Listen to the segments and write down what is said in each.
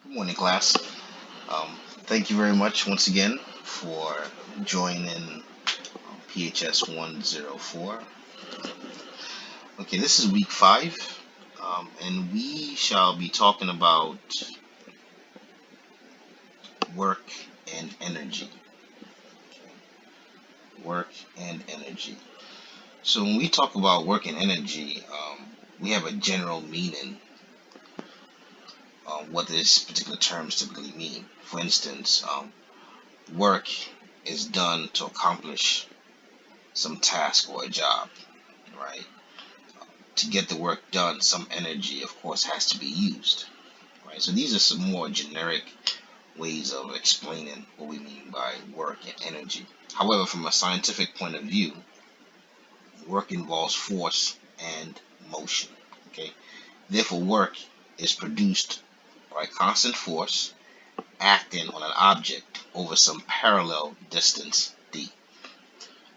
Good morning, class. Thank you very much once again for joining PHS 104. Okay, this is week 5, and we shall be talking about work and energy. Work and energy. So when we talk about work and energy, we have a general meaning on what this particular terms typically mean. For instance, work is done to accomplish some task or a job, right? To get the work done, some energy, of course, has to be used, right? So these are some more generic ways of explaining what we mean by work and energy. However, from a scientific point of view, work involves force and motion, okay? Therefore, work is produced by constant force acting on an object over some parallel distance d.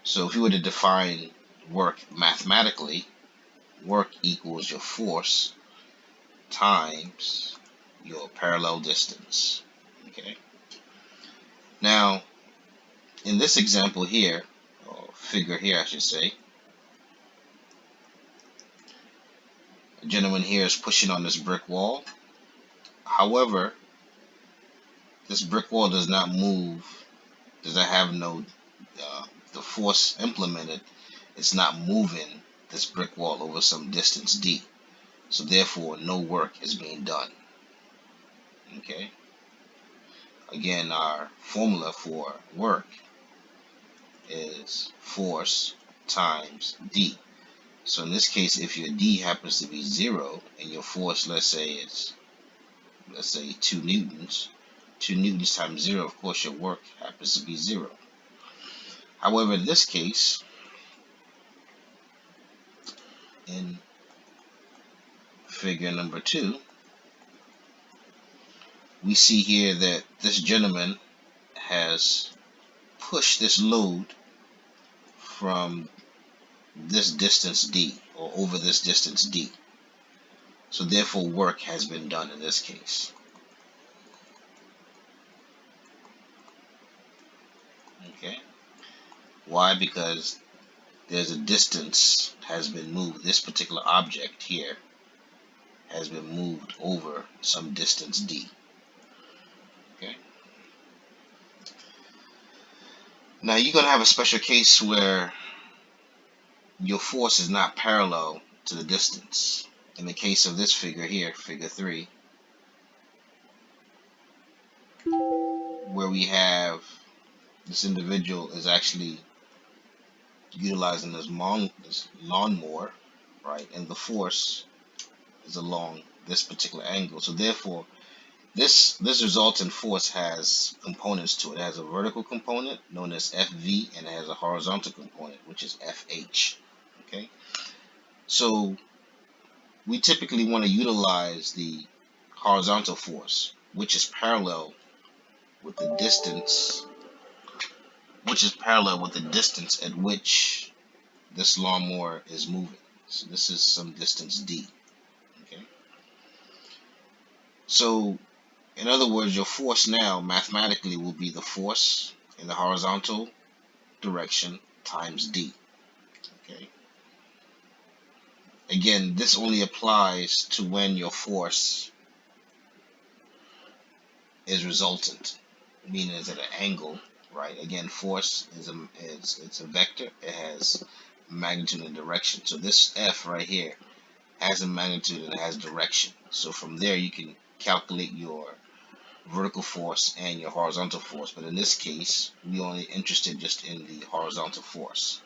So if you were to define work mathematically, work equals your force times your parallel distance. Okay. Now, in this example here, or figure here, I should say, a gentleman here is pushing on this brick wall. However, this brick wall does not move, does not have the force implemented. It's not moving this brick wall over some distance d. So therefore, no work is being done. Okay. Again, our formula for work is force times d. So in this case, if your d happens to be 0 and your force, let's say 2 newtons, 2 newtons times 0, of course your work happens to be 0. However, in this case, in figure number 2, we see here that this gentleman has pushed this load from this distance d, or over this distance d. So therefore work has been done in this case. Okay. Why? Because there's a distance has been moved. This particular object here has been moved over some distance d. Okay. Now you're going to have a special case where your force is not parallel to the distance. In the case of this figure here, figure 3, where we have this individual is actually utilizing this lawnmower, right? And the force is along this particular angle. So therefore, this resultant force has components to it. It has a vertical component known as FV, and it has a horizontal component, which is FH. Okay, so we typically want to utilize the horizontal force, which is parallel with the distance, at which this lawnmower is moving. So this is some distance d. Okay, so in other words, your force now mathematically will be the force in the horizontal direction times d. Okay. Again, this only applies to when your force is resultant, meaning it's at an angle, right? Again, force is it's a vector. It has magnitude and direction. So this F right here has a magnitude and it has direction. So from there you can calculate your vertical force and your horizontal force. But in this case, we're only interested just in the horizontal force.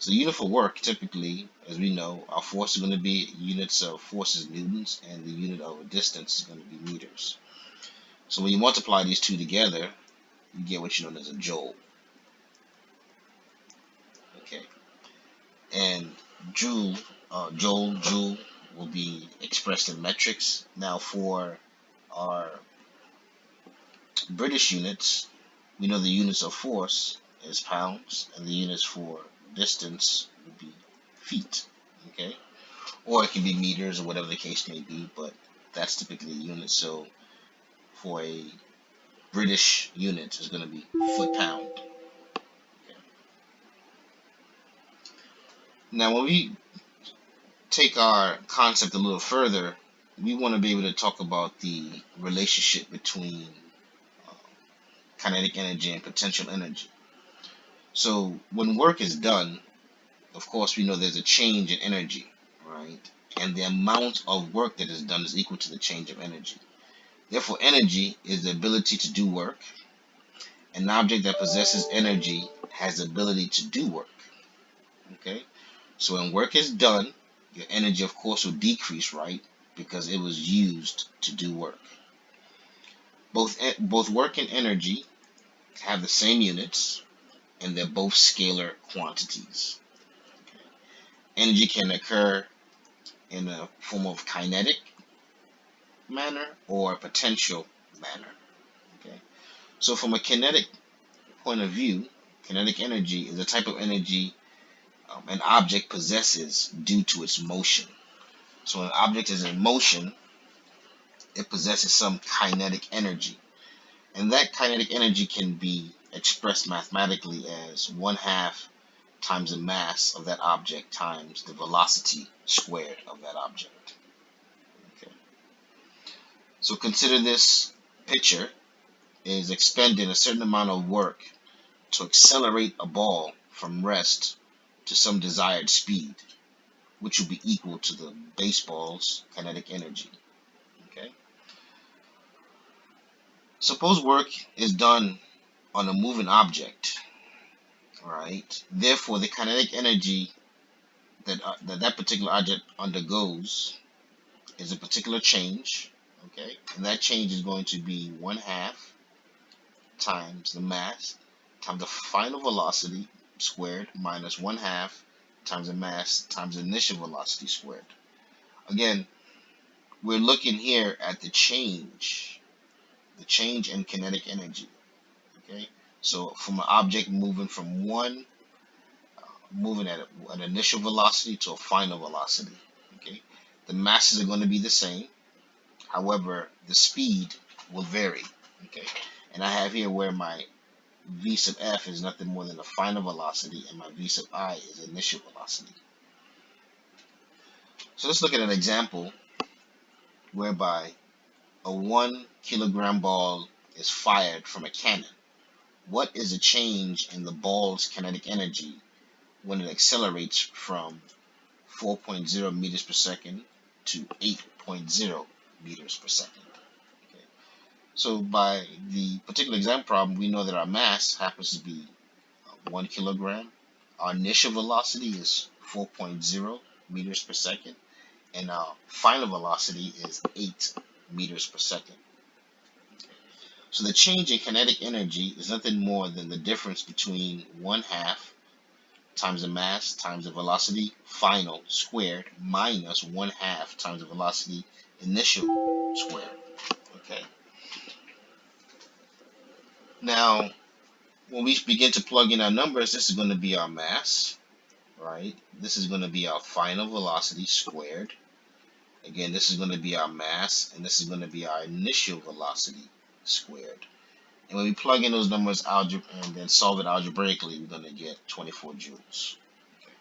So unit for work, typically, as we know, our force is going to be units of force is newtons, and the unit of distance is going to be meters. So when you multiply these two together, you get what you know as a joule. Okay, and joule will be expressed in metrics. Now for our British units, we know the units of force is pounds, and the units for distance would be feet. Okay, or it can be meters or whatever the case may be, but that's typically a unit. So for a British unit is going to be foot-pound. Okay. Now, when we take our concept a little further, we want to be able to talk about the relationship between uh, kinetic energy and potential energy. So, when work is done, of course, we know there's a change in energy, right? And the amount of work that is done is equal to the change of energy. Therefore, energy is the ability to do work. An object that possesses energy has the ability to do work. Okay? So when work is done, your energy, of course, will decrease, right? Because it was used to do work. Both work and energy have the same units, and they're both scalar quantities. Energy can occur in a form of kinetic manner or a potential manner. Okay? So from a kinetic point of view, kinetic energy is a type of energy an object possesses due to its motion. So when an object is in motion, it possesses some kinetic energy. And that kinetic energy can be expressed mathematically as 1/2 times the mass of that object times the velocity squared of that object. Okay. So consider this picture is expending a certain amount of work to accelerate a ball from rest to some desired speed, which will be equal to the baseball's kinetic energy. Okay. Suppose work is done on a moving object, right? Therefore, the kinetic energy that particular object undergoes is a particular change, okay? And that change is going to be 1/2 times the mass times the final velocity squared minus 1/2 times the mass times the initial velocity squared. Again, we're looking here at the change in kinetic energy. Okay, so from an object moving at an initial velocity to a final velocity. Okay, the masses are going to be the same. However, the speed will vary. Okay, and I have here where my v sub f is nothing more than the final velocity, and my v sub I is initial velocity. So let's look at an example whereby a 1 kilogram ball is fired from a cannon. What is the change in the ball's kinetic energy when it accelerates from 4.0 meters per second to 8.0 meters per second? Okay. So by the particular exam problem, we know that our mass happens to be 1 kilogram. Our initial velocity is 4.0 meters per second, and our final velocity is 8 meters per second. So the change in kinetic energy is nothing more than the difference between 1/2 times the mass times the velocity final squared minus 1/2 times the velocity initial squared. Okay. Now, when we begin to plug in our numbers, this is going to be our mass, right? This is going to be our final velocity squared. Again, this is going to be our mass, and this is going to be our initial velocity squared. And when we plug in those numbers and then solve it algebraically, we're going to get 24 joules. Okay.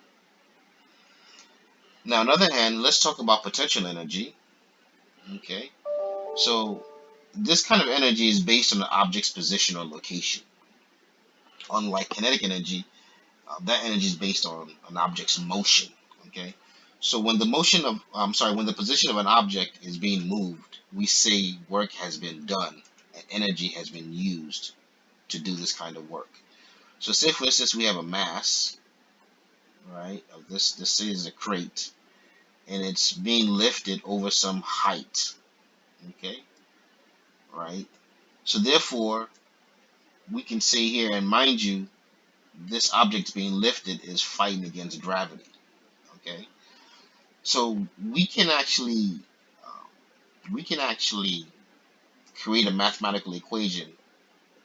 Now, on the other hand, let's talk about potential energy. Okay. So this kind of energy is based on the object's position or location. Unlike kinetic energy, that energy is based on an object's motion. Okay. So when when the position of an object is being moved, we say work has been done and energy has been used to do this kind of work. So say for instance we have a mass, right, of this say is a crate, and it's being lifted over some height. Okay, right? So therefore we can say here, and mind you, this object being lifted is fighting against gravity. Okay, so we can actually create a mathematical equation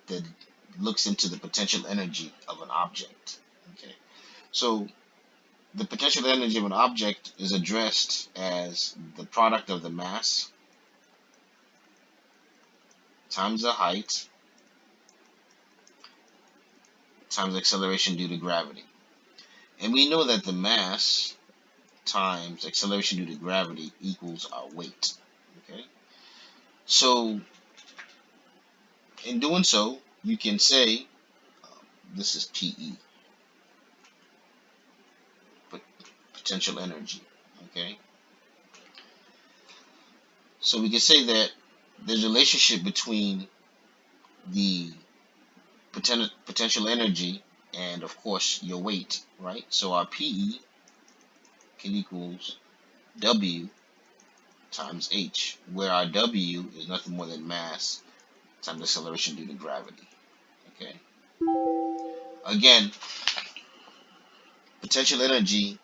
that looks into the potential energy of an object. Okay, so the potential energy of an object is addressed as the product of the mass times the height times acceleration due to gravity. And we know that the mass times acceleration due to gravity equals our weight. Okay? So, in doing so, you can say this is PE, potential energy. Okay? So we can say that there's a relationship between the potential energy and, of course, your weight, right? So our PE can equals W times H, where our W is nothing more than mass times acceleration due to gravity. Okay. Again, potential energy,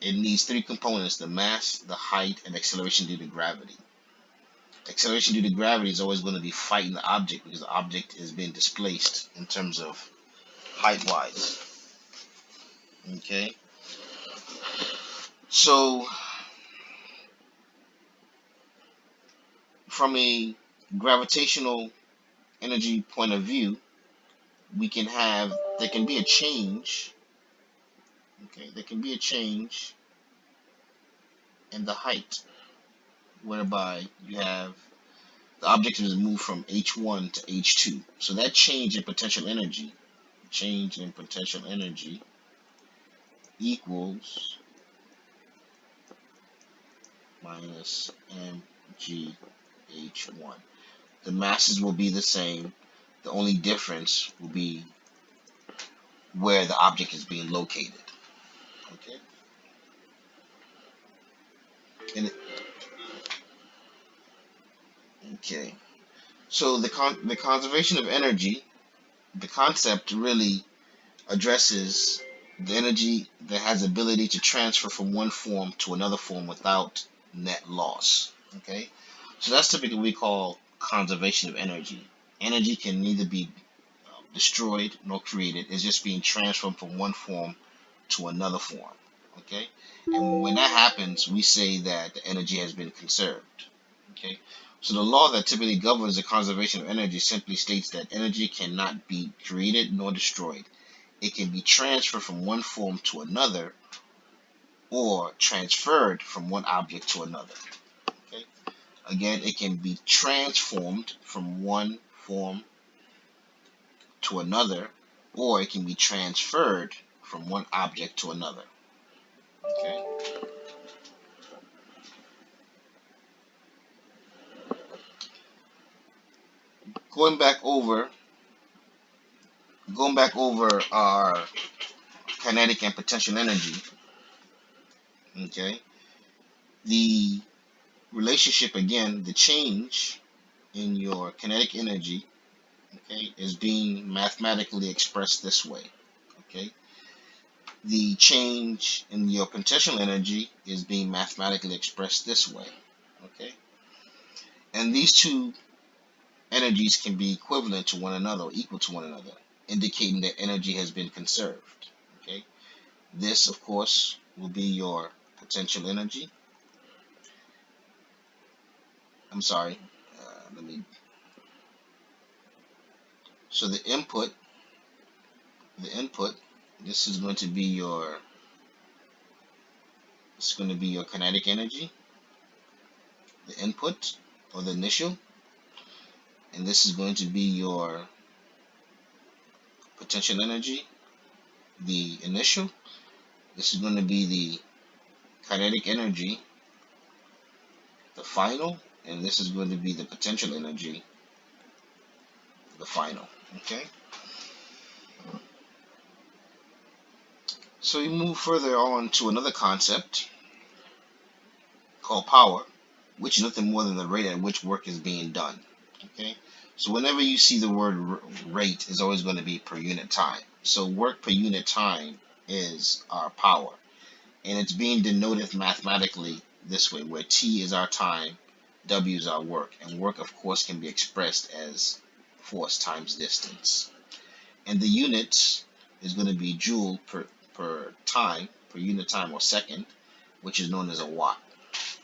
it needs three components: the mass, the height, and acceleration due to gravity. Acceleration due to gravity is always going to be fighting the object because the object is being displaced in terms of height wise. Okay. So from a gravitational energy point of view, we can have there can be a change. Okay, there can be a change in the height, whereby you have the object is moved from H1 to H2. So that change in potential energy equals minus mgh1. The masses will be the same. The only difference will be where the object is being located. Okay. And okay. So the conservation of energy, the concept really addresses the energy that has ability to transfer from one form to another form without net loss. Okay, so that's typically what we call conservation of energy. Energy can neither be destroyed nor created; it's just being transferred from one form to another form. Okay, and when that happens, we say that the energy has been conserved. Okay, so the law that typically governs the conservation of energy simply states that energy cannot be created nor destroyed. It can be transferred from one form to another or transferred from one object to another. Okay? Again, it can be transformed from one form to another or it can be transferred from one object to another. Okay? Going back over our kinetic and potential energy, okay? The relationship again, the change in your kinetic energy, okay, is being mathematically expressed this way. Okay, the change in your potential energy is being mathematically expressed this way. Okay, and these two energies can be equivalent to one another or equal to one another, indicating that energy has been conserved. Okay, this of course will be your potential energy. I'm sorry. Let me. So the input. This is going to be your. It's going to be your kinetic energy, the input or the initial, and this is going to be your potential energy, the initial. This is going to be the kinetic energy, the final, and this is going to be the potential energy, the final. Okay. So we move further on to another concept called power, which is nothing more than the rate at which work is being done. Okay. So whenever you see the word rate, is always going to be per unit time. So work per unit time is our power, and it's being denoted mathematically this way, where T is our time, W is our work, and work, of course, can be expressed as force times distance. And the units is going to be joule per time, per unit time or second, which is known as a watt.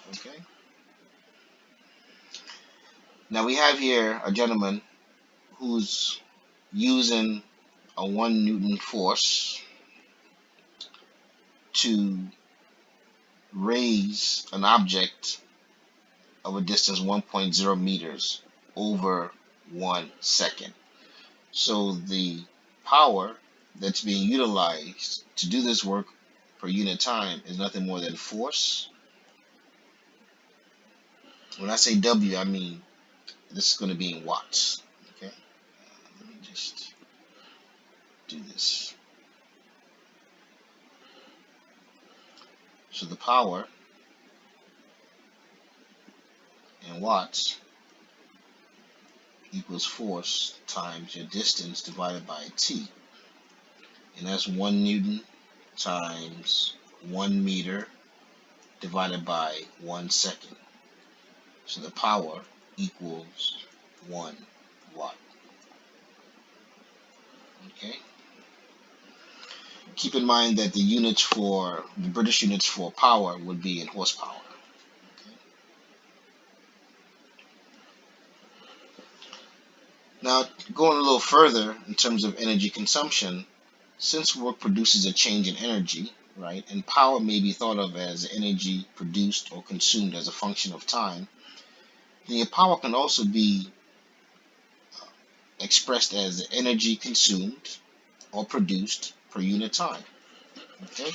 Okay. Now we have here a gentleman who's using a 1 Newton force to raise an object of a distance 1.0 meters over 1 second. So the power that's being utilized to do this work per unit time is nothing more than force. When I say W, I mean this is going to be in watts. Okay, let me just do this. So the power in watts equals force times your distance divided by T. And that's 1 Newton times 1 meter divided by 1 second. So the power equals 1 watt. Okay. Keep in mind that the British units for power would be in horsepower. Okay. Now, going a little further in terms of energy consumption, since work produces a change in energy, right, and power may be thought of as energy produced or consumed as a function of time, then your power can also be expressed as energy consumed or produced per unit time. Okay?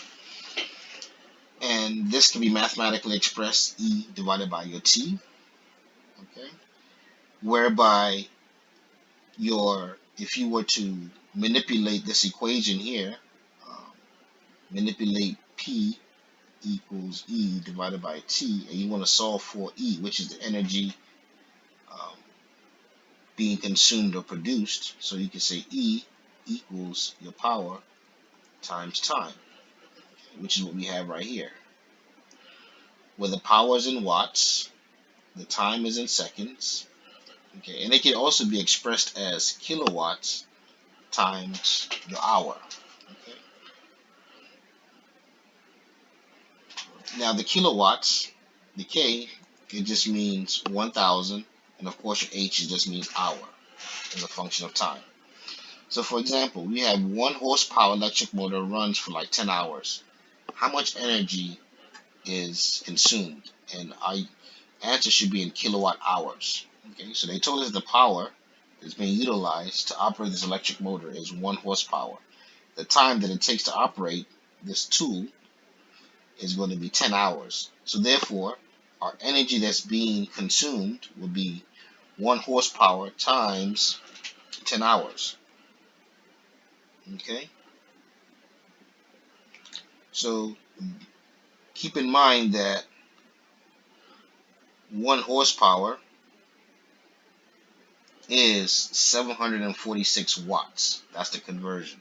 And this can be mathematically expressed E divided by your T. Okay? Whereby if you were to manipulate this equation here, um, manipulate P equals E divided by T, and you want to solve for E, which is the energy um, being consumed or produced. So you can say E equals your power times time, which is what we have right here, where the power is in watts, the time is in seconds, okay, and it can also be expressed as kilowatts times the hour. Okay. Now the kilowatts, the K, it just means 1,000, and of course your H just means hour as a function of time. So for example, we have 1 horsepower electric motor runs for like 10 hours. How much energy is consumed? And our answer should be in kilowatt hours. Okay, so they told us the power that's being utilized to operate this electric motor is 1 horsepower. The time that it takes to operate this tool is going to be 10 hours. So therefore, our energy that's being consumed will be 1 horsepower times 10 hours. Okay? So keep in mind that 1 horsepower is 746 watts. That's the conversion.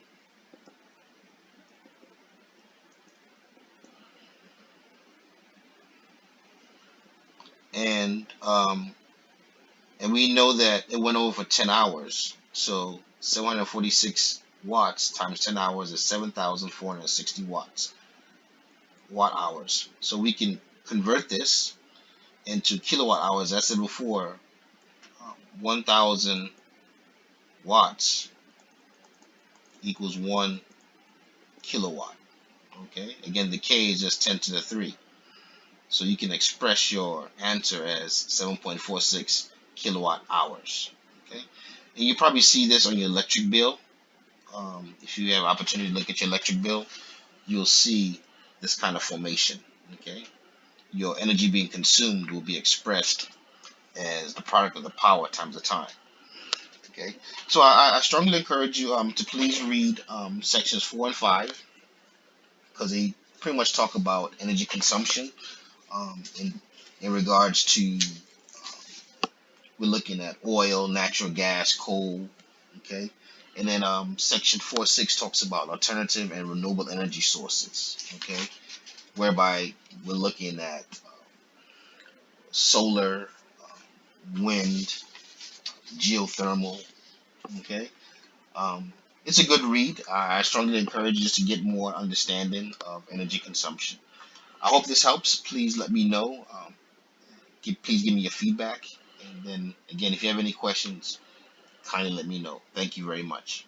And we know that it went over for 10 hours. So 746 watts times 10 hours is 7,460 watt hours. So we can convert this into kilowatt hours. As I said before, 1,000 watts equals 1 kilowatt. Okay. Again, the K is just 10 to the 3. So you can express your answer as 7.46 kilowatt hours. Okay. And you probably see this on your electric bill. If you have opportunity to look at your electric bill, you'll see this kind of formation. Okay. Your energy being consumed will be expressed as the product of the power times the time. Okay, so I strongly encourage you to please read sections 4 and 5 because they pretty much talk about energy consumption in regards to we're looking at oil, natural gas, coal. Okay, and then section 4.6 talks about alternative and renewable energy sources. Okay, whereby we're looking at solar, wind, geothermal. Okay. It's a good read. I strongly encourage you just to get more understanding of energy consumption. I hope this helps. Please let me know. Please give me your feedback. And then again, if you have any questions, kindly let me know. Thank you very much.